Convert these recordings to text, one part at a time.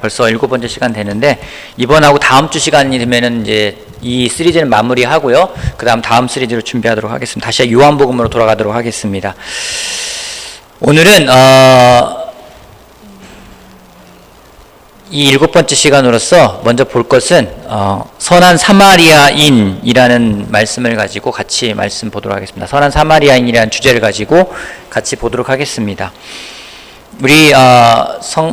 벌써 7번째 시간 되는데 이번하고 다음 주 시간이 되면은 이제 이 시리즈는 마무리하고요. 다음 시리즈로 준비하도록 하겠습니다. 다시 요한복음으로 돌아가도록 하겠습니다. 오늘은 이 7번째 시간으로서 먼저 볼 것은 선한 사마리아인이라는 말씀을 가지고 같이 말씀 보도록 하겠습니다. 선한 사마리아인이라는 주제를 가지고 같이 보도록 하겠습니다. 우리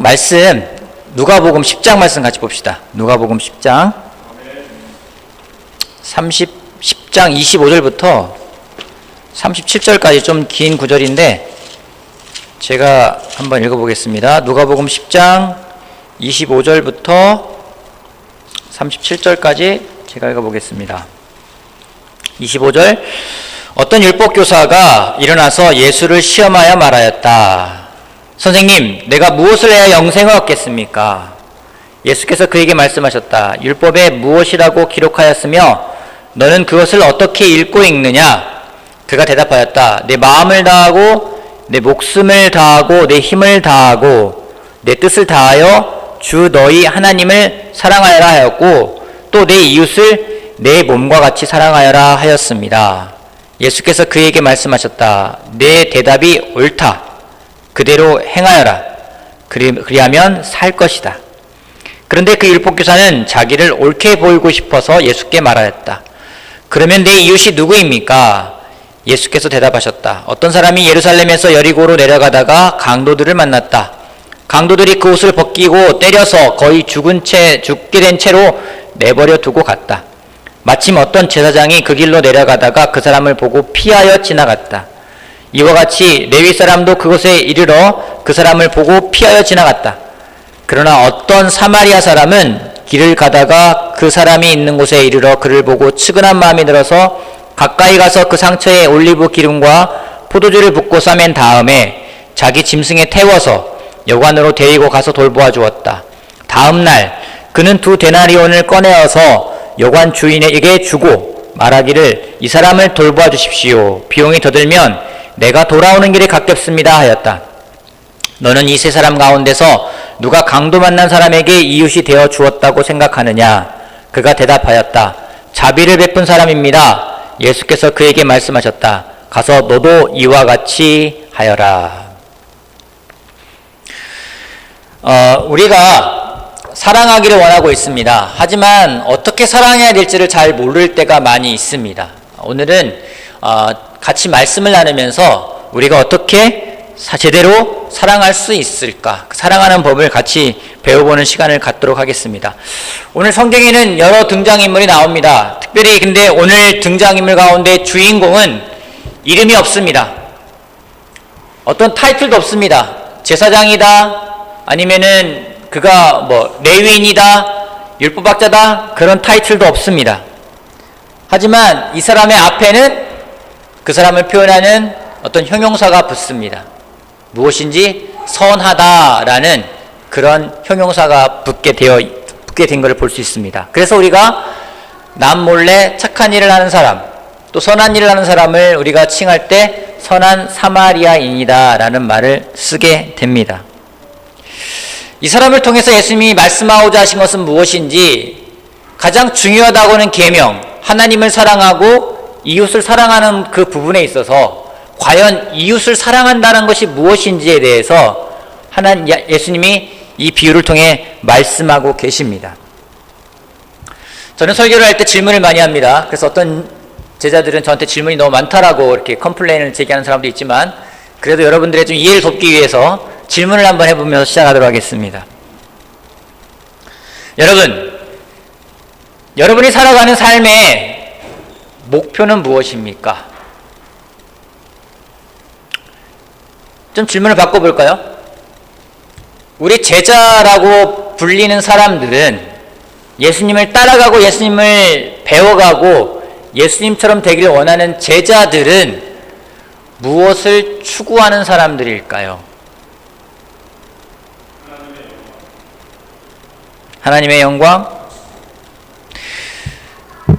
말씀 누가복음 10장 말씀 같이 봅시다. 누가복음 10장 10장 25절부터 37절까지 좀 긴 구절인데 제가 한번 읽어보겠습니다. 누가복음 10장 25절부터 37절까지 제가 읽어보겠습니다. 25절 어떤 율법교사가 일어나서 예수를 시험하여 말하였다. 선생님, 내가 무엇을 해야 영생을 얻겠습니까? 예수께서 그에게 말씀하셨다. 율법에 무엇이라고 기록하였으며 너는 그것을 어떻게 읽고 읽느냐? 그가 대답하였다. 내 마음을 다하고 내 목숨을 다하고 내 힘을 다하고 내 뜻을 다하여 주 너희 하나님을 사랑하여라 하였고 또 내 이웃을 내 몸과 같이 사랑하여라 하였습니다. 예수께서 그에게 말씀하셨다. 내 대답이 옳다. 그대로 행하여라. 그리하면 살 것이다. 그런데 그 율법교사는 자기를 옳게 보이고 싶어서 예수께 말하였다. 그러면 내 이웃이 누구입니까? 예수께서 대답하셨다. 어떤 사람이 예루살렘에서 여리고로 내려가다가 강도들을 만났다. 강도들이 그 옷을 벗기고 때려서 거의 죽게 된 채로 내버려 두고 갔다. 마침 어떤 제사장이 그 길로 내려가다가 그 사람을 보고 피하여 지나갔다. 이와 같이 레위 사람도 그곳에 이르러 그 사람을 보고 피하여 지나갔다. 그러나 어떤 사마리아 사람은 길을 가다가 그 사람이 있는 곳에 이르러 그를 보고 측은한 마음이 들어서 가까이 가서 그 상처에 올리브 기름과 포도주를 붓고 싸맨 다음에 자기 짐승에 태워서 여관으로 데리고 가서 돌보아 주었다. 다음 날 그는 2데나리온을 꺼내어서 여관 주인에게 주고 말하기를 이 사람을 돌보아 주십시오. 비용이 더 들면 내가 돌아오는 길에 갚겠습니다 하였다. 너는 이 세 사람 가운데서 누가 강도 만난 사람에게 이웃이 되어 주었다고 생각하느냐? 그가 대답하였다. 자비를 베푼 사람입니다. 예수께서 그에게 말씀하셨다. 가서 너도 이와 같이 하여라. 우리가 사랑하기를 원하고 있습니다. 하지만 어떻게 사랑해야 될지를 잘 모를 때가 많이 있습니다. 오늘은 같이 말씀을 나누면서 우리가 어떻게 제대로 사랑할 수 있을까? 사랑하는 법을 같이 배워보는 시간을 갖도록 하겠습니다. 오늘 성경에는 여러 등장인물이 나옵니다. 특별히 근데 오늘 등장인물 가운데 주인공은 이름이 없습니다. 어떤 타이틀도 없습니다. 제사장이다, 아니면은 그가 레위인이다, 율법학자다, 그런 타이틀도 없습니다. 하지만 이 사람의 앞에는 그 사람을 표현하는 어떤 형용사가 붙습니다. 무엇인지 선하다라는 그런 형용사가 붙게 된 것을 볼 수 있습니다. 그래서 우리가 남몰래 착한 일을 하는 사람, 또 선한 일을 하는 사람을 우리가 칭할 때 선한 사마리아인이다라는 말을 쓰게 됩니다. 이 사람을 통해서 예수님이 말씀하고자 하신 것은 무엇인지 가장 중요하다고는 계명, 하나님을 사랑하고 이웃을 사랑하는 그 부분에 있어서 과연 이웃을 사랑한다는 것이 무엇인지에 대해서 예수님이 이 비유를 통해 말씀하고 계십니다. 저는 설교를 할 때 질문을 많이 합니다. 그래서 어떤 제자들은 저한테 질문이 너무 많다라고 이렇게 컴플레인을 제기하는 사람도 있지만 그래도 여러분들의 좀 이해를 돕기 위해서 질문을 한번 해보면서 시작하도록 하겠습니다. 여러분이 살아가는 삶의 목표는 무엇입니까? 좀 질문을 바꿔볼까요? 우리 제자라고 불리는 사람들은 예수님을 따라가고 예수님을 배워가고 예수님처럼 되기를 원하는 제자들은 무엇을 추구하는 사람들일까요? 하나님의 영광?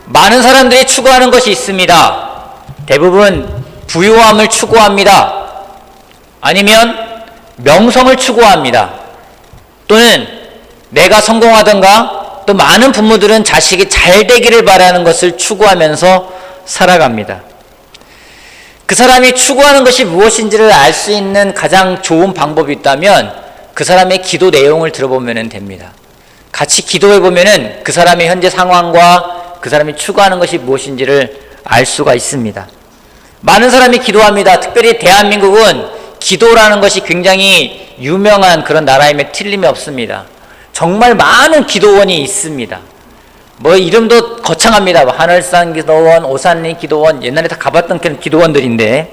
많은 사람들이 추구하는 것이 있습니다. 대부분 부유함을 추구합니다. 아니면 명성을 추구합니다. 또는 내가 성공하던가 또 많은 부모들은 자식이 잘 되기를 바라는 것을 추구하면서 살아갑니다. 그 사람이 추구하는 것이 무엇인지를 알 수 있는 가장 좋은 방법이 있다면 그 사람의 기도 내용을 들어보면 됩니다. 같이 기도해보면 그 사람의 현재 상황과 그 사람이 추구하는 것이 무엇인지를 알 수가 있습니다. 많은 사람이 기도합니다. 특별히 대한민국은 기도라는 것이 굉장히 유명한 그런 나라임에 틀림이 없습니다. 정말 많은 기도원이 있습니다. 뭐 이름도 거창합니다. 하늘산 기도원, 오산리 기도원, 옛날에 다 가봤던 그런 기도원들인데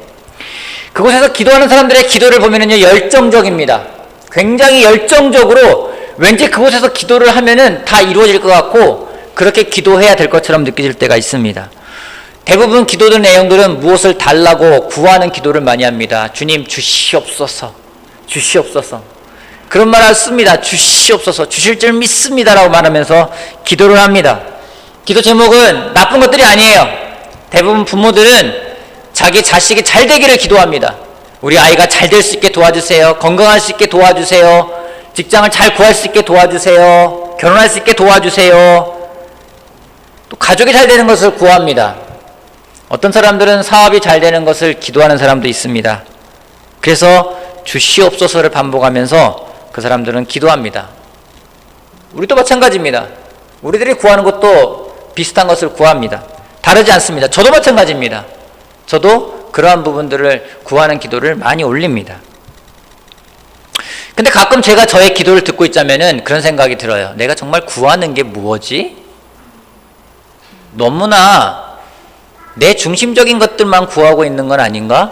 그곳에서 기도하는 사람들의 기도를 보면은요 열정적입니다. 굉장히 열정적으로 왠지 그곳에서 기도를 하면은 다 이루어질 것 같고 그렇게 기도해야 될 것처럼 느껴질 때가 있습니다. 대부분 기도들 내용들은 무엇을 달라고 구하는 기도를 많이 합니다. 주님 주시옵소서, 주시옵소서. 그런 말을 씁니다. 주시옵소서, 주실 줄 믿습니다라고 말하면서 기도를 합니다. 기도 제목은 나쁜 것들이 아니에요. 대부분 부모들은 자기 자식이 잘 되기를 기도합니다. 우리 아이가 잘 될 수 있게 도와주세요. 건강할 수 있게 도와주세요. 직장을 잘 구할 수 있게 도와주세요. 결혼할 수 있게 도와주세요. 또 가족이 잘 되는 것을 구합니다. 어떤 사람들은 사업이 잘 되는 것을 기도하는 사람도 있습니다. 그래서 주시옵소서를 반복하면서 그 사람들은 기도합니다. 우리도 마찬가지입니다. 우리들이 구하는 것도 비슷한 것을 구합니다. 다르지 않습니다. 저도 마찬가지입니다. 저도 그러한 부분들을 구하는 기도를 많이 올립니다. 근데 가끔 제가 저의 기도를 듣고 있자면은 그런 생각이 들어요. 내가 정말 구하는 게 무엇이? 너무나 내 중심적인 것들만 구하고 있는 건 아닌가?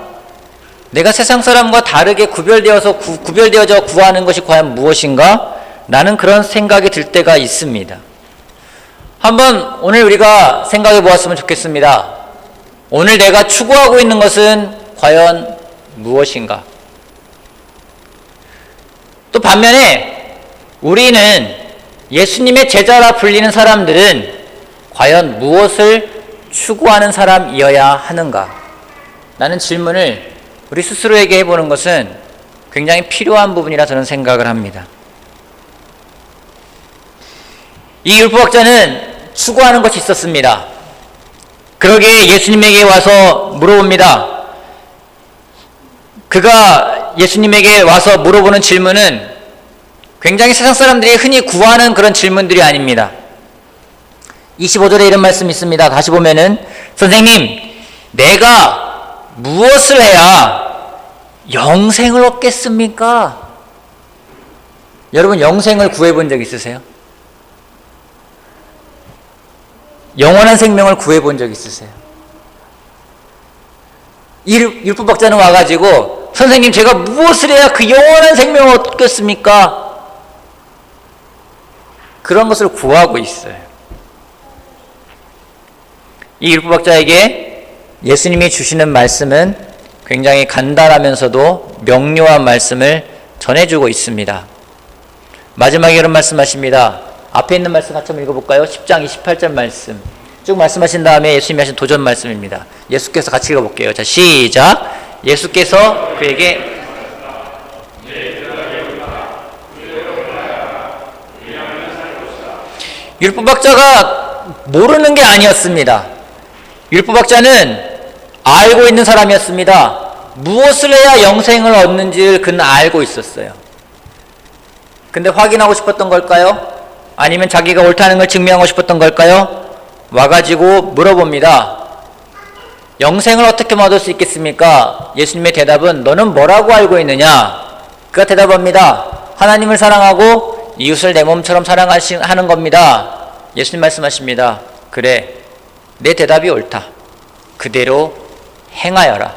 내가 세상 사람과 다르게 구별되어져 구하는 것이 과연 무엇인가? 나는 그런 생각이 들 때가 있습니다. 한번 오늘 우리가 생각해 보았으면 좋겠습니다. 오늘 내가 추구하고 있는 것은 과연 무엇인가? 또 반면에 우리는 예수님의 제자라 불리는 사람들은 과연 무엇을 추구하는 사람이어야 하는가? 라는 질문을 우리 스스로에게 해보는 것은 굉장히 필요한 부분이라 저는 생각을 합니다. 이 율법학자는 추구하는 것이 있었습니다. 그러기에 예수님에게 와서 물어봅니다. 그가 예수님에게 와서 물어보는 질문은 굉장히 세상 사람들이 흔히 구하는 그런 질문들이 아닙니다. 25절에 이런 말씀이 있습니다. 다시 보면은 선생님, 내가 무엇을 해야 영생을 얻겠습니까? 여러분 영생을 구해본 적 있으세요? 영원한 생명을 구해본 적 있으세요? 이 율법학자는 와가지고 선생님 제가 무엇을 해야 그 영원한 생명을 얻겠습니까? 그런 것을 구하고 있어요. 이 율법학자에게 예수님이 주시는 말씀은 굉장히 간단하면서도 명료한 말씀을 전해주고 있습니다. 마지막에 이런 말씀하십니다. 앞에 있는 말씀 같이 한번 읽어볼까요? 10장 28절 말씀 쭉 말씀하신 다음에 예수님이 하신 도전 말씀입니다. 예수께서 같이 읽어볼게요. 자, 시작. 예수께서 그에게 율법학자가 모르는 게 아니었습니다. 율법학자는 알고 있는 사람이었습니다. 무엇을 해야 영생을 얻는지를 그는 알고 있었어요. 근데 확인하고 싶었던 걸까요? 아니면 자기가 옳다는 걸 증명하고 싶었던 걸까요? 와가지고 물어봅니다. 영생을 어떻게 얻을 수 있겠습니까? 예수님의 대답은 너는 뭐라고 알고 있느냐? 그가 대답합니다. 하나님을 사랑하고 이웃을 내 몸처럼 사랑하는 겁니다. 예수님 말씀하십니다. 그래, 내 대답이 옳다. 그대로 행하여라.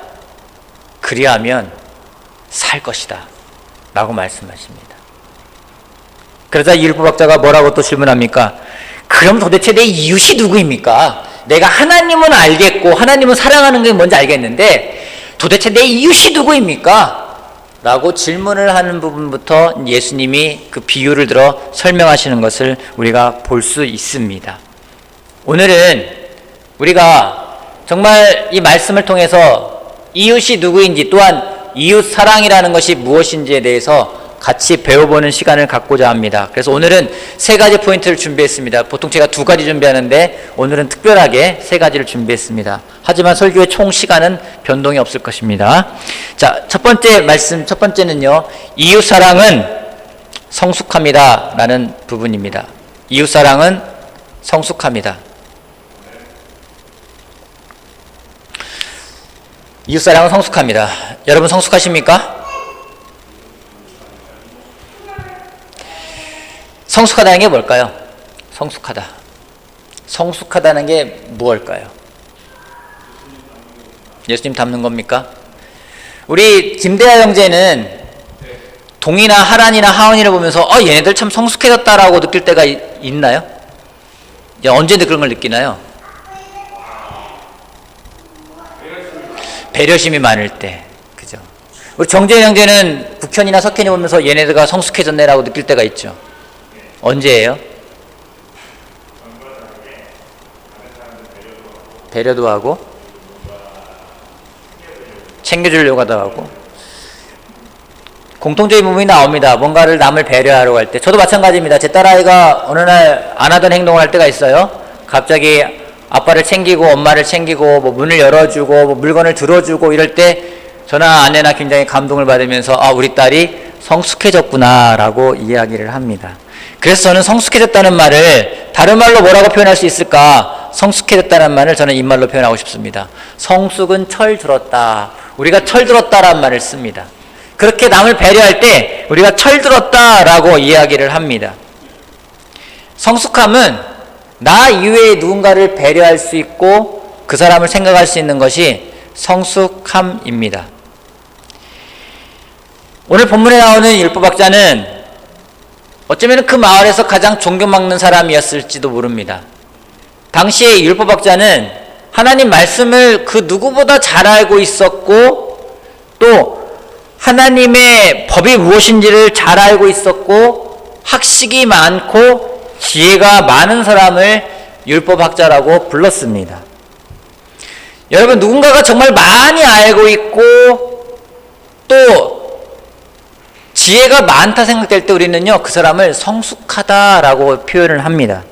그리하면 살 것이다. 라고 말씀하십니다. 그러자 이 율법학자가 뭐라고 또 질문합니까? 그럼 도대체 내 이웃이 누구입니까? 내가 하나님은 알겠고 하나님은 사랑하는 게 뭔지 알겠는데 도대체 내 이웃이 누구입니까? 라고 질문을 하는 부분부터 예수님이 그 비유를 들어 설명하시는 것을 우리가 볼 수 있습니다. 오늘은 우리가 정말 이 말씀을 통해서 이웃이 누구인지 또한 이웃 사랑이라는 것이 무엇인지에 대해서 같이 배워보는 시간을 갖고자 합니다. 그래서 오늘은 3가지 포인트를 준비했습니다. 보통 제가 2가지 준비하는데 오늘은 특별하게 3가지를 준비했습니다. 하지만 설교의 총 시간은 변동이 없을 것입니다. 자, 첫 번째는요, 이웃사랑은 성숙합니다 라는 부분입니다. 이웃사랑은 성숙합니다. 이웃사랑은 성숙합니다. 여러분 성숙하십니까? 성숙하다는 게 뭘까요? 성숙하다는 게 무엇일까요? 예수님 닮는 겁니까? 우리 김대하 형제는 동이나 하란이나 하은이를 보면서 얘네들 참 성숙해졌다라고 느낄 때가 있나요? 언제 그런 걸 느끼나요? 배려심이 많을 때, 그죠? 우리 정재현 형제는 국현이나 석현이 보면서 얘네들가 성숙해졌네라고 느낄 때가 있죠. 언제예요? 배려도 하고 챙겨주려고 하다 하고 공통적인 부분이 나옵니다. 뭔가를 남을 배려하려고 할 때. 저도 마찬가지입니다. 제 딸아이가 어느 날 안 하던 행동을 할 때가 있어요. 갑자기 아빠를 챙기고 엄마를 챙기고 뭐 문을 열어주고 뭐 물건을 들어주고 이럴 때 저나 아내나 굉장히 감동을 받으면서 우리 딸이 성숙해졌구나 라고 이야기를 합니다. 그래서 저는 성숙해졌다는 말을 다른 말로 뭐라고 표현할 수 있을까? 성숙해졌다는 말을 저는 이 말로 표현하고 싶습니다. 성숙은 철들었다. 우리가 철들었다라는 말을 씁니다. 그렇게 남을 배려할 때 우리가 철들었다라고 이야기를 합니다. 성숙함은 나 이외에 누군가를 배려할 수 있고 그 사람을 생각할 수 있는 것이 성숙함입니다. 오늘 본문에 나오는 율법학자는 어쩌면 그 마을에서 가장 존경받는 사람이었을지도 모릅니다. 당시의 율법학자는 하나님 말씀을 그 누구보다 잘 알고 있었고 또 하나님의 법이 무엇인지를 잘 알고 있었고 학식이 많고 지혜가 많은 사람을 율법학자라고 불렀습니다. 여러분, 누군가가 정말 많이 알고 있고 또 지혜가 많다 생각될 때 우리는요, 그 사람을 성숙하다라고 표현을 합니다.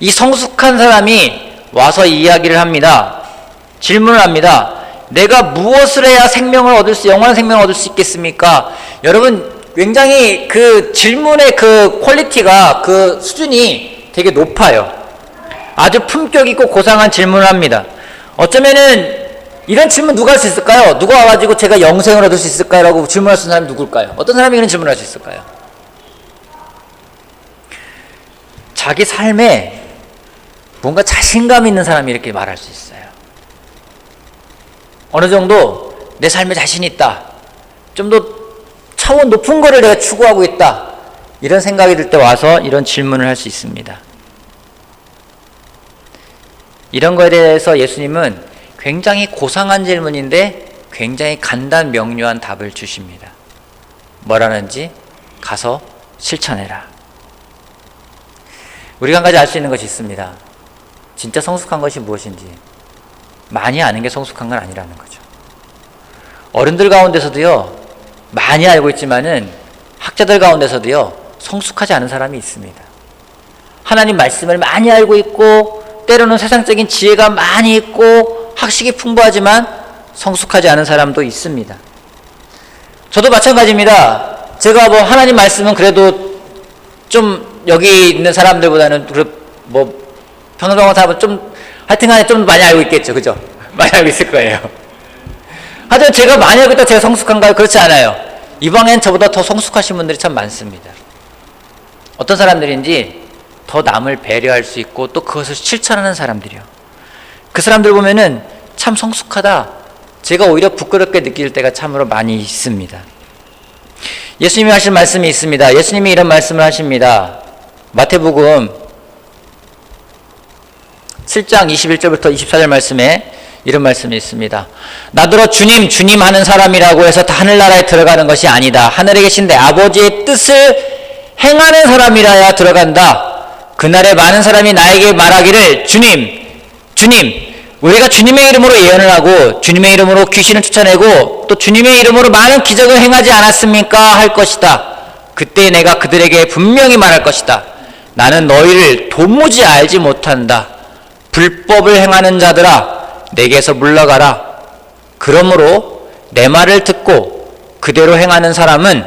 이 성숙한 사람이 와서 이야기를 합니다. 질문을 합니다. 내가 무엇을 해야 영원한 생명을 얻을 수 있겠습니까? 여러분, 굉장히 그 질문의 그 퀄리티가, 그 수준이 되게 높아요. 아주 품격 있고 고상한 질문을 합니다. 어쩌면은 이런 질문 누가 할 수 있을까요? 누가 와가지고 제가 영생을 얻을 수 있을까요? 라고 질문할 수 있는 사람이 누굴까요? 어떤 사람이 이런 질문을 할 수 있을까요? 자기 삶에 뭔가 자신감 있는 사람이 이렇게 말할 수 있어요. 어느 정도 내 삶에 자신 있다. 좀 더 차원 높은 거를 내가 추구하고 있다. 이런 생각이 들 때 와서 이런 질문을 할 수 있습니다. 이런 거에 대해서 예수님은 굉장히 고상한 질문인데 굉장히 간단 명료한 답을 주십니다. 뭐라는지 가서 실천해라. 우리가 한 가지 알 수 있는 것이 있습니다. 진짜 성숙한 것이 무엇인지 많이 아는 게 성숙한 건 아니라는 거죠. 어른들 가운데서도요, 많이 알고 있지만은 학자들 가운데서도요, 성숙하지 않은 사람이 있습니다. 하나님 말씀을 많이 알고 있고 때로는 세상적인 지혜가 많이 있고 학식이 풍부하지만 성숙하지 않은 사람도 있습니다. 저도 마찬가지입니다. 제가 뭐 하나님 말씀은 그래도 좀 여기 있는 사람들보다는 뭐 평범한 사람은 좀 하여튼간에 좀 많이 알고 있겠죠, 그죠? 많이 알고 있을 거예요. 하여튼 제가 많이 알고 있다 제가 성숙한가요? 그렇지 않아요. 이 방엔 저보다 더 성숙하신 분들이 참 많습니다. 어떤 사람들인지 더 남을 배려할 수 있고 또 그것을 실천하는 사람들이요. 그 사람들 보면은 참 성숙하다. 제가 오히려 부끄럽게 느낄 때가 참으로 많이 있습니다. 예수님이 하신 말씀이 있습니다. 예수님이 이런 말씀을 하십니다. 마태복음 7장 21절부터 24절 말씀에 이런 말씀이 있습니다. 나더러 주님, 주님 하는 사람이라고 해서 다 하늘나라에 들어가는 것이 아니다. 하늘에 계신 내 아버지의 뜻을 행하는 사람이라야 들어간다. 그날에 많은 사람이 나에게 말하기를 주님, 주님, 우리가 주님의 이름으로 예언을 하고 주님의 이름으로 귀신을 쫓아내고 또 주님의 이름으로 많은 기적을 행하지 않았습니까? 할 것이다. 그때 내가 그들에게 분명히 말할 것이다. 나는 너희를 도무지 알지 못한다. 불법을 행하는 자들아, 내게서 물러가라. 그러므로 내 말을 듣고 그대로 행하는 사람은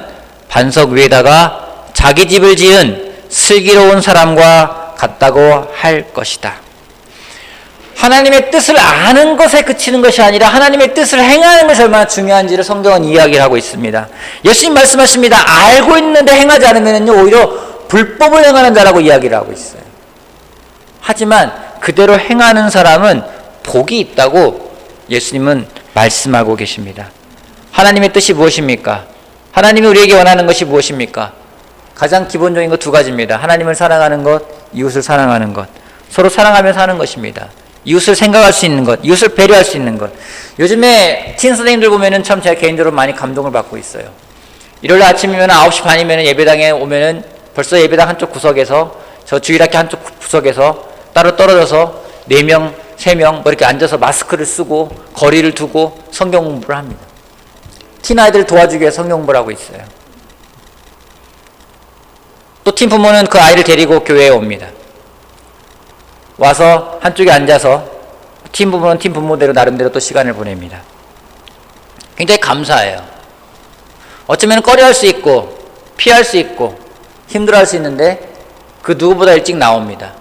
반석 위에다가 자기 집을 지은 슬기로운 사람과 같다고 할 것이다. 하나님의 뜻을 아는 것에 그치는 것이 아니라 하나님의 뜻을 행하는 것이 얼마나 중요한지를 성경은 이야기를 하고 있습니다. 예수님 말씀하십니다. 알고 있는데 행하지 않으면요, 오히려 불법을 행하는 자라고 이야기를 하고 있어요. 하지만 그대로 행하는 사람은 복이 있다고 예수님은 말씀하고 계십니다. 하나님의 뜻이 무엇입니까? 하나님이 우리에게 원하는 것이 무엇입니까? 가장 기본적인 것 두 가지입니다. 하나님을 사랑하는 것, 이웃을 사랑하는 것. 서로 사랑하면서 하는 것입니다. 이웃을 생각할 수 있는 것, 이웃을 배려할 수 있는 것. 요즘에 틴 선생님들 보면은 참 제가 개인적으로 많이 감동을 받고 있어요. 일요일 아침이면 9시 반이면 예배당에 오면은 벌써 예배당 한쪽 구석에서, 저 주일학교 한쪽 구석에서 따로 떨어져서 4명, 3명 뭐 이렇게 앉아서 마스크를 쓰고 거리를 두고 성경 공부를 합니다. 틴 아이들 도와주기 위해 성경 공부를 하고 있어요. 또 팀 부모는 그 아이를 데리고 교회에 옵니다. 와서 한쪽에 앉아서 팀 부모는 팀 부모대로 나름대로 또 시간을 보냅니다. 굉장히 감사해요. 어쩌면 꺼려할 수 있고 피할 수 있고 힘들어할 수 있는데 그 누구보다 일찍 나옵니다.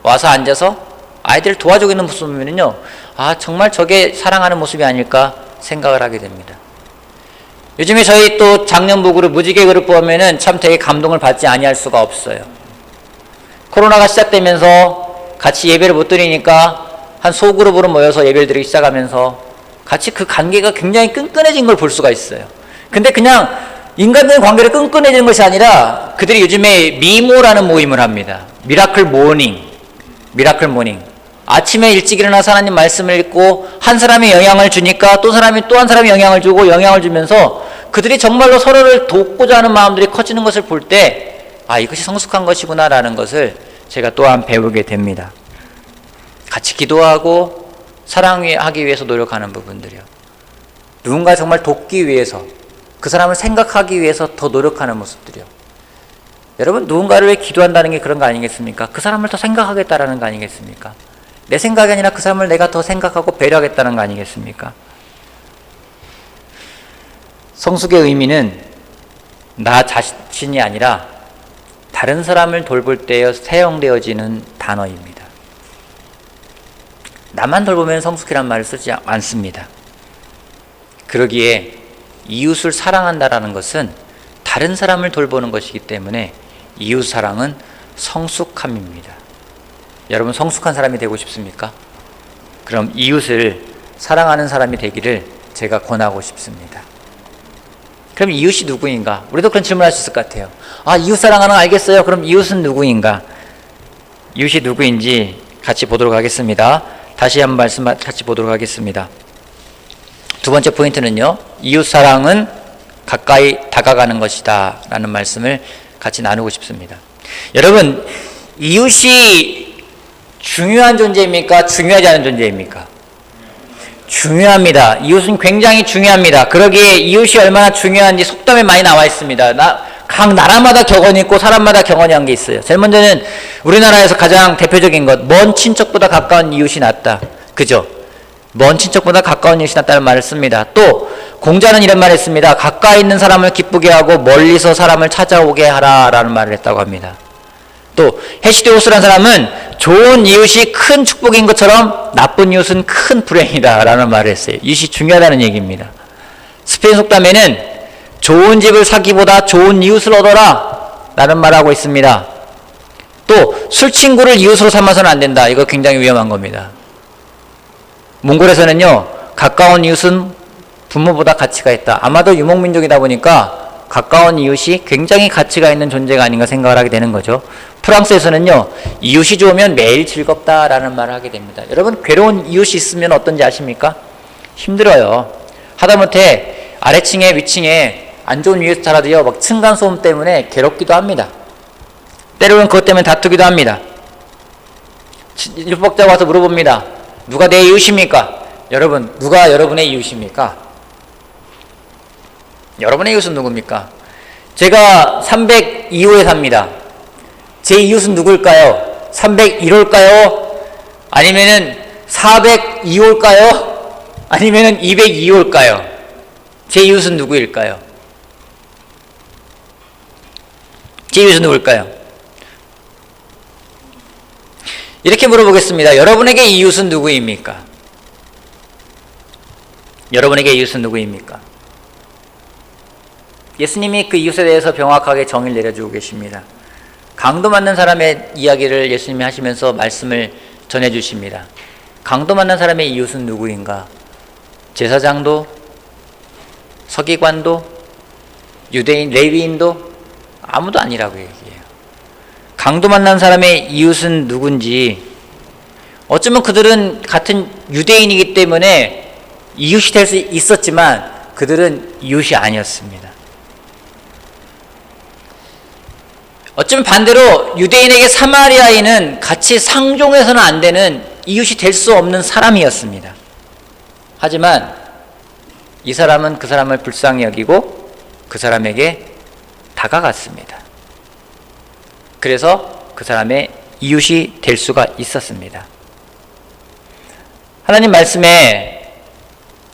와서 앉아서 아이들을 도와주고 있는 모습을 보면요, 아, 정말 저게 사랑하는 모습이 아닐까 생각을 하게 됩니다. 요즘에 저희 또 작년부 그룹, 무지개 그룹 보면은 참 되게 감동을 받지 아니할 수가 없어요. 코로나가 시작되면서 같이 예배를 못 드리니까 한 소그룹으로 모여서 예배를 드리기 시작하면서 같이 그 관계가 굉장히 끈끈해진 걸 볼 수가 있어요. 근데 그냥 인간들의 관계를 끈끈해지는 것이 아니라 그들이 요즘에 미모라는 모임을 합니다. 미라클 모닝. 아침에 일찍 일어나서 하나님 말씀을 읽고 한 사람이 영향을 주니까 또 사람이 또 한 사람이 영향을 주고 영향을 주면서 그들이 정말로 서로를 돕고자 하는 마음들이 커지는 것을 볼 때, 아, 이것이 성숙한 것이구나라는 것을 제가 또한 배우게 됩니다. 같이 기도하고 사랑하기 위해서 노력하는 부분들이요. 누군가 정말 돕기 위해서, 그 사람을 생각하기 위해서 더 노력하는 모습들이요. 여러분, 누군가를 위해 기도한다는 게 그런 거 아니겠습니까? 그 사람을 더 생각하겠다라는 거 아니겠습니까? 내 생각이 아니라 그 사람을 내가 더 생각하고 배려하겠다는 거 아니겠습니까? 성숙의 의미는 나 자신이 아니라 다른 사람을 돌볼 때에 사용되어지는 단어입니다. 나만 돌보면 성숙이란 말을 쓰지 않습니다. 그러기에 이웃을 사랑한다라는 것은 다른 사람을 돌보는 것이기 때문에 이웃 사랑은 성숙함입니다. 여러분, 성숙한 사람이 되고 싶습니까? 그럼 이웃을 사랑하는 사람이 되기를 제가 권하고 싶습니다. 그럼 이웃이 누구인가? 우리도 그런 질문을 할 수 있을 것 같아요. 아, 이웃 사랑하는 거 알겠어요. 그럼 이웃은 누구인가? 이웃이 누구인지 같이 보도록 하겠습니다. 다시 한번 말씀 같이 보도록 하겠습니다. 두 번째 포인트는요, 이웃 사랑은 가까이 다가가는 것이다 라는 말씀을 같이 나누고 싶습니다. 여러분, 이웃이 중요한 존재입니까? 중요하지 않은 존재입니까? 중요합니다. 이웃은 굉장히 중요합니다. 그러기에 이웃이 얼마나 중요한지 속담에 많이 나와 있습니다. 각 나라마다 격언이 있고 사람마다 격언이 한 게 있어요. 제일 먼저는 우리나라에서 가장 대표적인 것, 먼 친척보다 가까운 이웃이 낫다. 그죠? 먼 친척보다 가까운 이웃이 낫다는 말을 씁니다. 또 공자는 이런 말을 했습니다. 가까이 있는 사람을 기쁘게 하고 멀리서 사람을 찾아오게 하라 라는 말을 했다고 합니다. 또 헤시데우스라는 사람은 좋은 이웃이 큰 축복인 것처럼 나쁜 이웃은 큰 불행이다 라는 말을 했어요. 이웃이 중요하다는 얘기입니다. 스페인 속담에는 좋은 집을 사기보다 좋은 이웃을 얻어라 라는 말을 하고 있습니다. 또 술 친구를 이웃으로 삼아서는 안 된다. 이거 굉장히 위험한 겁니다. 몽골에서는요, 가까운 이웃은 부모보다 가치가 있다. 아마도 유목민족이다 보니까 가까운 이웃이 굉장히 가치가 있는 존재가 아닌가 생각을 하게 되는 거죠. 프랑스에서는요, 이웃이 좋으면 매일 즐겁다라는 말을 하게 됩니다. 여러분, 괴로운 이웃이 있으면 어떤지 아십니까? 힘들어요. 하다못해 아래층에 위층에 안 좋은 이웃 살아도요, 막 층간소음 때문에 괴롭기도 합니다. 때로는 그것 때문에 다투기도 합니다. 율법자가 와서 물어봅니다. 누가 내 이웃입니까? 여러분, 누가 여러분의 이웃입니까? 여러분의 이웃은 누굽니까? 제가 302호에 삽니다. 제 이웃은 누굴까요? 301호일까요? 아니면은 402호일까요? 아니면은 202호일까요? 제 이웃은 누구일까요? 제 이웃은 누굴까요? 이렇게 물어보겠습니다. 여러분에게 이웃은 누구입니까? 여러분에게 이웃은 누구입니까? 예수님이 그 이웃에 대해서 명확하게 정의를 내려주고 계십니다. 강도 맞는 사람의 이야기를 예수님이 하시면서 말씀을 전해주십니다. 강도 맞는 사람의 이웃은 누구인가? 제사장도, 서기관도, 유대인, 레위인도 아무도 아니라고 얘기해요. 강도 만난 사람의 이웃은 누군지, 어쩌면 그들은 같은 유대인이기 때문에 이웃이 될 수 있었지만 그들은 이웃이 아니었습니다. 어쩌면 반대로 유대인에게 사마리아인은 같이 상종해서는 안 되는 이웃이 될 수 없는 사람이었습니다. 하지만 이 사람은 그 사람을 불쌍히 여기고 그 사람에게 다가갔습니다. 그래서 그 사람의 이웃이 될 수가 있었습니다. 하나님 말씀에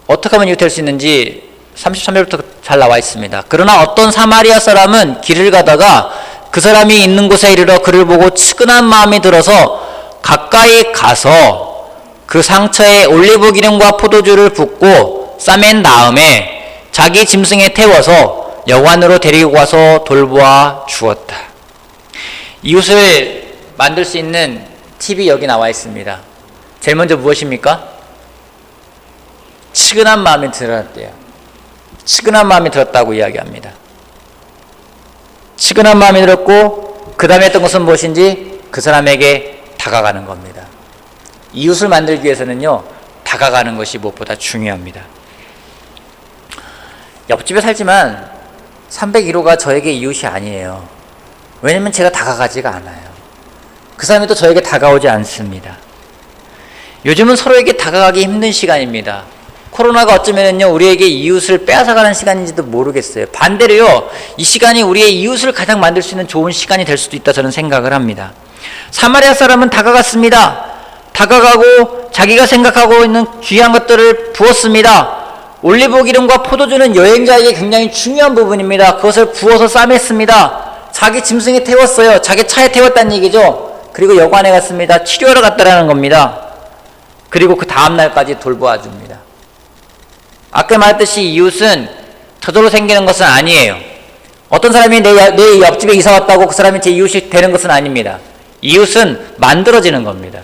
어떻게 하면 이웃 될 수 있는지 33절부터 잘 나와 있습니다. 그러나 어떤 사마리아 사람은 길을 가다가 그 사람이 있는 곳에 이르러 그를 보고 측은한 마음이 들어서 가까이 가서 그 상처에 올리브 기름과 포도주를 붓고 싸맨 다음에 자기 짐승에 태워서 여관으로 데리고 가서 돌보아 주었다. 이웃을 만들 수 있는 팁이 여기 나와 있습니다. 제일 먼저 무엇입니까? 측은한 마음이 들었대요. 측은한 마음이 들었다고 이야기합니다. 측은한 마음이 들었고 그 다음에 했던 것은 무엇인지 그 사람에게 다가가는 겁니다. 이웃을 만들기 위해서는요, 다가가는 것이 무엇보다 중요합니다. 옆집에 살지만 301호가 저에게 이웃이 아니에요. 왜냐면 제가 다가가지가 않아요. 그 사람이 또 저에게 다가오지 않습니다. 요즘은 서로에게 다가가기 힘든 시간입니다. 코로나가 어쩌면요 우리에게 이웃을 빼앗아가는 시간인지도 모르겠어요. 반대로요, 이 시간이 우리의 이웃을 가장 만들 수 있는 좋은 시간이 될 수도 있다 저는 생각을 합니다. 사마리아 사람은 다가갔습니다. 다가가고 자기가 생각하고 있는 귀한 것들을 부었습니다. 올리브 기름과 포도주는 여행자에게 굉장히 중요한 부분입니다. 그것을 부어서 싸맸습니다. 자기 짐승에 태웠어요. 자기 차에 태웠다는 얘기죠. 그리고 여관에 갔습니다. 치료하러 갔다라는 겁니다. 그리고 그 다음날까지 돌보아 줍니다. 아까 말했듯이 이웃은 저절로 생기는 것은 아니에요. 어떤 사람이 내 옆집에 이사 왔다고 그 사람이 제 이웃이 되는 것은 아닙니다. 이웃은 만들어지는 겁니다.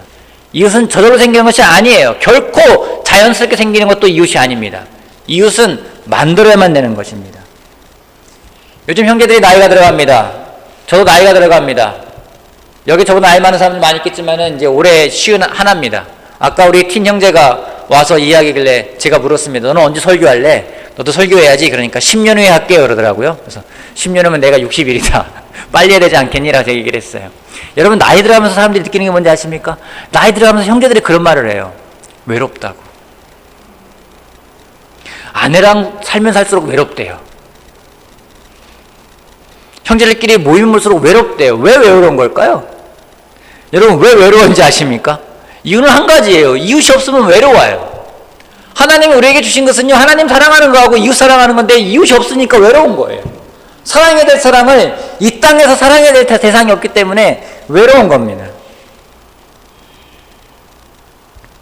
이웃은 저절로 생기는 것이 아니에요. 결코 자연스럽게 생기는 것도 이웃이 아닙니다. 이웃은 만들어야만 되는 것입니다. 요즘 형제들이 나이가 들어갑니다. 저도 나이가 들어갑니다. 여기 저보다 나이 많은 사람들 많이 있겠지만은 이제 올해 51입니다. 아까 우리 틴 형제가 와서 이야기길래 제가 물었습니다. 너는 언제 설교할래? 너도 설교해야지. 그러니까 10년 후에 할게요 그러더라고요. 그래서 10년 후면 내가 60일이다. 빨리 해야 되지 않겠니라고 제가 얘기를 했어요. 여러분, 나이 들어가면서 사람들이 느끼는 게 뭔지 아십니까? 나이 들어가면서 형제들이 그런 말을 해요. 외롭다고. 아내랑 살면 살수록 외롭대요. 형제들끼리 모이면 모일수록 외롭대요. 왜 외로운 걸까요? 여러분, 왜 외로운지 아십니까? 이유는 한 가지예요. 이웃이 없으면 외로워요. 하나님이 우리에게 주신 것은요, 하나님 사랑하는 거하고 이웃 사랑하는 건데 이웃이 없으니까 외로운 거예요. 사랑해야 될 사랑을 이 땅에서 사랑해야 될 대상이 없기 때문에 외로운 겁니다.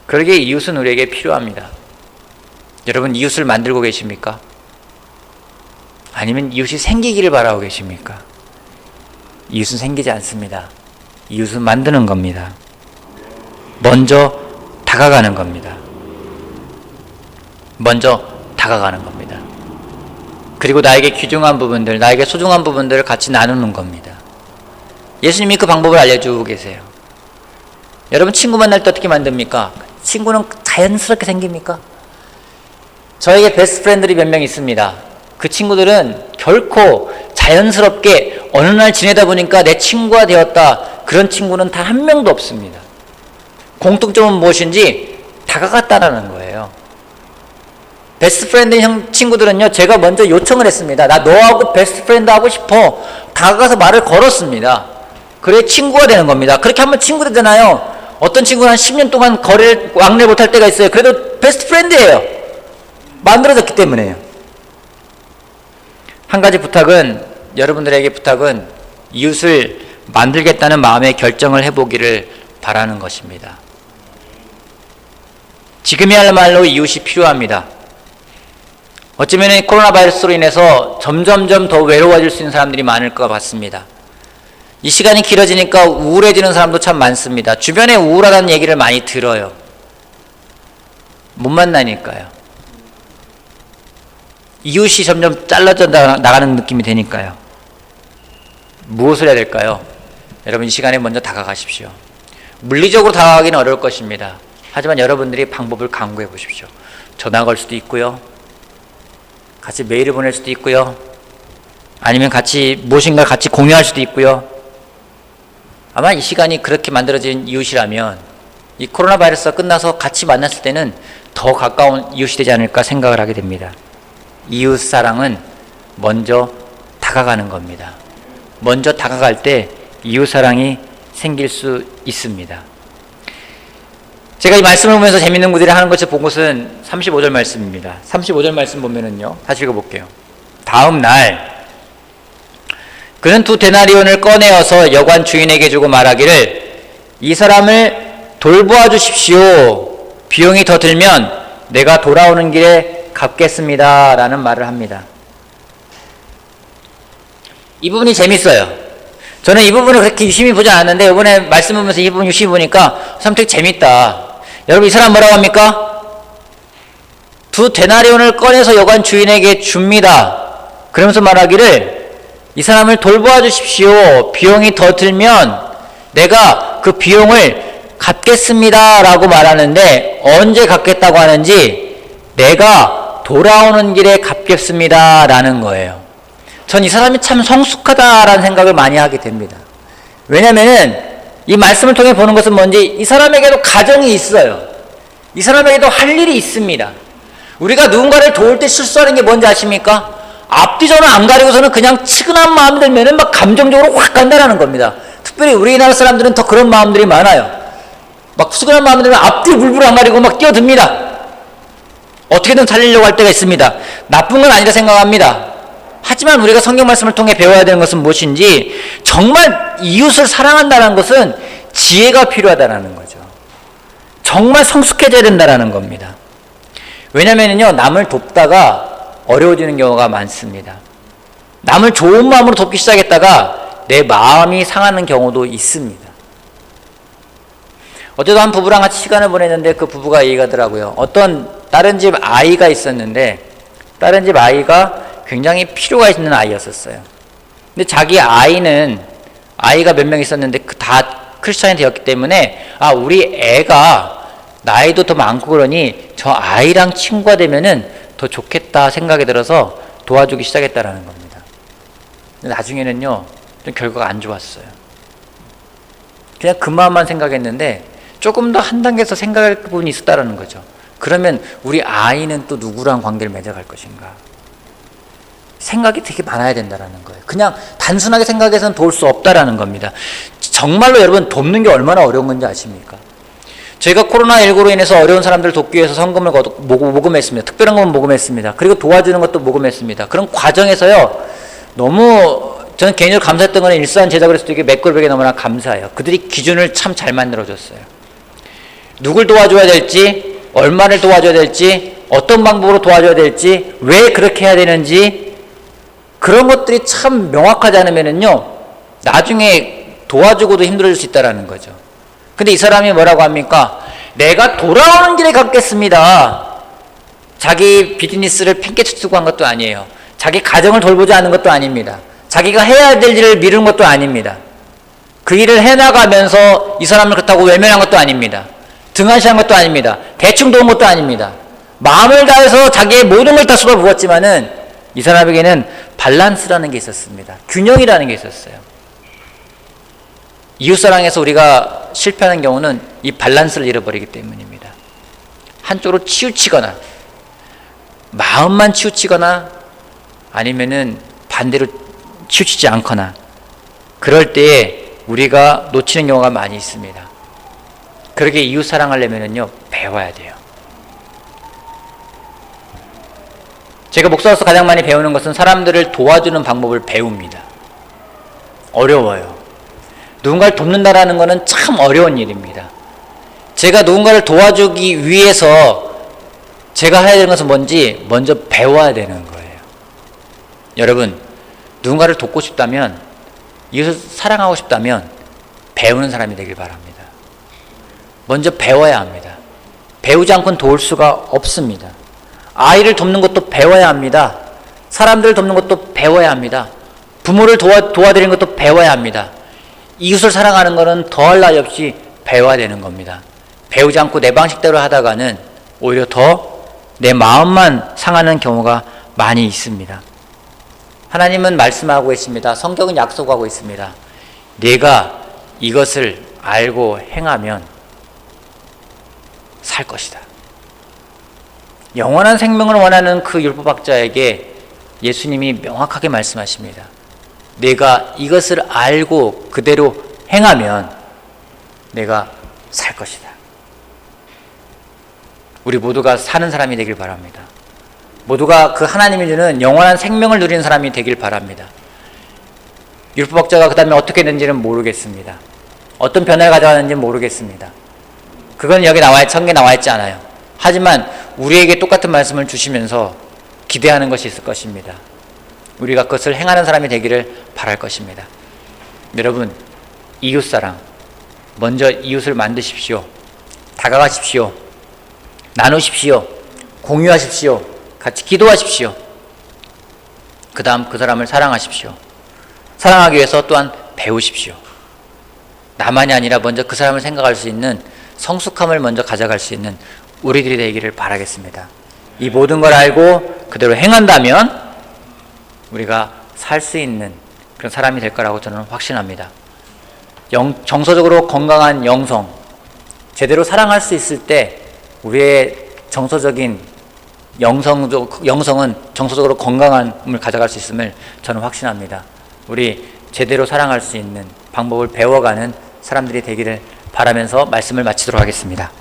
그러기에 이웃은 우리에게 필요합니다. 여러분, 이웃을 만들고 계십니까? 아니면 이웃이 생기기를 바라고 계십니까? 이웃은 생기지 않습니다. 이웃은 만드는 겁니다. 먼저 다가가는 겁니다. 먼저 다가가는 겁니다. 그리고 나에게 귀중한 부분들, 나에게 소중한 부분들을 같이 나누는 겁니다. 예수님이 그 방법을 알려주고 계세요. 여러분, 친구 만날 때 어떻게 만듭니까? 친구는 자연스럽게 생깁니까? 저에게 베스트 프렌들이 몇 명 있습니다. 그 친구들은 결코 자연스럽게 어느 날 지내다 보니까 내 친구가 되었다, 그런 친구는 단 한 명도 없습니다. 공통점은 무엇인지 다가갔다라는 거예요. 베스트 프렌드 형 친구들은요, 제가 먼저 요청을 했습니다. 나 너하고 베스트 프렌드 하고 싶어. 다가가서 말을 걸었습니다. 그래 친구가 되는 겁니다. 그렇게 하면 친구 되잖아요. 어떤 친구는 한 10년 동안 왕래를 못할 때가 있어요. 그래도 베스트 프렌드예요. 만들어졌기 때문에요. 한 가지 부탁은, 여러분들에게 부탁은 이웃을 만들겠다는 마음의 결정을 해보기를 바라는 것입니다. 지금이야말로 이웃이 필요합니다. 어쩌면 코로나 바이러스로 인해서 점점점 더 외로워질 수 있는 사람들이 많을 것 같습니다. 이 시간이 길어지니까 우울해지는 사람도 참 많습니다. 주변에 우울하다는 얘기를 많이 들어요. 못 만나니까요. 이웃이 점점 잘라져 나가는 느낌이 되니까요. 무엇을 해야 될까요? 여러분, 이 시간에 먼저 다가가십시오. 물리적으로 다가가기는 어려울 것입니다. 하지만 여러분들이 방법을 강구해 보십시오. 전화 걸 수도 있고요. 같이 메일을 보낼 수도 있고요. 아니면 같이 무엇인가 같이 공유할 수도 있고요. 아마 이 시간이 그렇게 만들어진 이웃이라면 이 코로나 바이러스가 끝나서 같이 만났을 때는 더 가까운 이웃이 되지 않을까 생각을 하게 됩니다. 이웃 사랑은 먼저 다가가는 겁니다. 먼저 다가갈 때 이웃 사랑이 생길 수 있습니다. 제가 이 말씀을 보면서 재밌는 구절을 하는 것을 본 것은 35절 말씀입니다. 35절 말씀 보면은요, 다시 읽어볼게요. 다음 날 그는 2데나리온을 꺼내어서 여관 주인에게 주고 말하기를 이 사람을 돌보아 주십시오. 비용이 더 들면 내가 돌아오는 길에 갚겠습니다. 라는 말을 합니다. 이 부분이 재밌어요. 저는 이 부분을 그렇게 유심히 보지 않았는데 이번에 말씀 보면서 이 부분 유심히 보니까 참 되게 재밌다. 여러분, 이 사람 뭐라고 합니까? 2데나리온을 꺼내서 여관 주인에게 줍니다. 그러면서 말하기를 이 사람을 돌보아 주십시오. 비용이 더 들면 내가 그 비용을 갚겠습니다. 라고 말하는데 언제 갚겠다고 하는지 내가 돌아오는 길에 갚겠습니다. 라는 거예요. 전 이 사람이 참 성숙하다라는 생각을 많이 하게 됩니다. 왜냐면은 이 말씀을 통해 보는 것은 뭔지 이 사람에게도 가정이 있어요. 이 사람에게도 할 일이 있습니다. 우리가 누군가를 도울 때 실수하는 게 뭔지 아십니까? 앞뒤전을 안 가리고서는 그냥 치근한 마음이 들면은 막 감정적으로 확 간다라는 겁니다. 특별히 우리나라 사람들은 더 그런 마음들이 많아요. 막 치근한 마음이 들면 앞뒤 물불 안 가리고 막 뛰어듭니다. 어떻게든 살리려고 할 때가 있습니다. 나쁜 건 아니라 생각합니다. 하지만 우리가 성경 말씀을 통해 배워야 되는 것은 무엇인지, 정말 이웃을 사랑한다는 것은 지혜가 필요하다는 거죠. 정말 성숙해져야 된다는 겁니다. 왜냐면요, 남을 돕다가 어려워지는 경우가 많습니다. 남을 좋은 마음으로 돕기 시작했다가 내 마음이 상하는 경우도 있습니다. 어제도 한 부부랑 같이 시간을 보냈는데 그 부부가 얘기하더라고요. 어떤 다른 집 아이가 있었는데 다른 집 아이가 굉장히 필요가 있는 아이였었어요. 근데 자기 아이가 몇 명 있었는데 다 크리스찬이 되었기 때문에 우리 애가 나이도 더 많고 그러니 저 아이랑 친구가 되면은 더 좋겠다 생각이 들어서 도와주기 시작했다라는 겁니다. 근데 나중에는요, 좀 결과가 안 좋았어요. 그냥 그 마음만 생각했는데 조금 더 한 단계 더 생각할 부분이 있었다라는 거죠. 그러면 우리 아이는 또 누구랑 관계를 맺어갈 것인가? 생각이 되게 많아야 된다라는 거예요. 그냥 단순하게 생각해서는 도울 수 없다라는 겁니다. 정말로 여러분, 돕는 게 얼마나 어려운 건지 아십니까? 저희가 코로나19로 인해서 어려운 사람들을 돕기 위해서 성금을 모금했습니다. 특별한 건 모금했습니다. 그리고 도와주는 것도 모금했습니다. 그런 과정에서요, 너무 저는 개인적으로 감사했던 건 일산 제자그리스도 이게 맥골백에 너무나 감사해요. 그들이 기준을 참 잘 만들어줬어요. 누굴 도와줘야 될지, 얼마를 도와줘야 될지, 어떤 방법으로 도와줘야 될지, 왜 그렇게 해야 되는지, 그런 것들이 참 명확하지 않으면은요, 나중에 도와주고도 힘들어질 수 있다는 거죠. 근데 이 사람이 뭐라고 합니까? 내가 돌아오는 길에 갚겠습니다. 자기 비즈니스를 핑계치고 한 것도 아니에요. 자기 가정을 돌보지 않은 것도 아닙니다. 자기가 해야 될 일을 미룬 것도 아닙니다. 그 일을 해나가면서 이 사람을 그렇다고 외면한 것도 아닙니다. 등한시한 것도 아닙니다. 대충 도운 것도 아닙니다. 마음을 다해서 자기의 모든 걸 다 쏟아부었지만은 이 사람에게는 밸런스라는 게 있었습니다. 균형이라는 게 있었어요. 이웃사랑에서 우리가 실패하는 경우는 이 밸런스를 잃어버리기 때문입니다. 한쪽으로 치우치거나 마음만 치우치거나 아니면은 반대로 치우치지 않거나 그럴 때에 우리가 놓치는 경우가 많이 있습니다. 그렇게 이웃 사랑하려면요 배워야 돼요. 제가 목사로서 가장 많이 배우는 것은 사람들을 도와주는 방법을 배웁니다. 어려워요. 누군가를 돕는다라는 것은 참 어려운 일입니다. 제가 누군가를 도와주기 위해서 제가 해야 되는 것은 뭔지 먼저 배워야 되는 거예요. 여러분, 누군가를 돕고 싶다면, 이웃을 사랑하고 싶다면 배우는 사람이 되길 바랍니다. 먼저 배워야 합니다. 배우지 않고는 도울 수가 없습니다. 아이를 돕는 것도 배워야 합니다. 사람들을 돕는 것도 배워야 합니다. 부모를 도와드리는 것도 배워야 합니다. 이웃을 사랑하는 것은 더할 나위 없이 배워야 되는 겁니다. 배우지 않고 내 방식대로 하다가는 오히려 더 내 마음만 상하는 경우가 많이 있습니다. 하나님은 말씀하고 있습니다. 성경은 약속하고 있습니다. 내가 이것을 알고 행하면 살 것이다. 영원한 생명을 원하는 그 율법학자에게 예수님이 명확하게 말씀하십니다. 내가 이것을 알고 그대로 행하면 내가 살 것이다. 우리 모두가 사는 사람이 되길 바랍니다. 모두가 그 하나님이 주는 영원한 생명을 누리는 사람이 되길 바랍니다. 율법학자가 그 다음에 어떻게 됐는지는 모르겠습니다. 어떤 변화를 가져왔는지는 모르겠습니다. 그건 여기 성경에 나와 있지 않아요. 하지만 우리에게 똑같은 말씀을 주시면서 기대하는 것이 있을 것입니다. 우리가 그것을 행하는 사람이 되기를 바랄 것입니다. 여러분, 이웃사랑, 먼저 이웃을 만드십시오. 다가가십시오. 나누십시오. 공유하십시오. 같이 기도하십시오. 그 다음 그 사람을 사랑하십시오. 사랑하기 위해서 또한 배우십시오. 나만이 아니라 먼저 그 사람을 생각할 수 있는 성숙함을 먼저 가져갈 수 있는 우리들이 되기를 바라겠습니다. 이 모든 걸 알고 그대로 행한다면 우리가 살 수 있는 그런 사람이 될 거라고 저는 확신합니다. 정서적으로 건강한 영성, 제대로 사랑할 수 있을 때 우리의 정서적인 영성은 정서적으로 건강함을 가져갈 수 있음을 저는 확신합니다. 우리 제대로 사랑할 수 있는 방법을 배워가는 사람들이 되기를 바라면서 말씀을 마치도록 하겠습니다.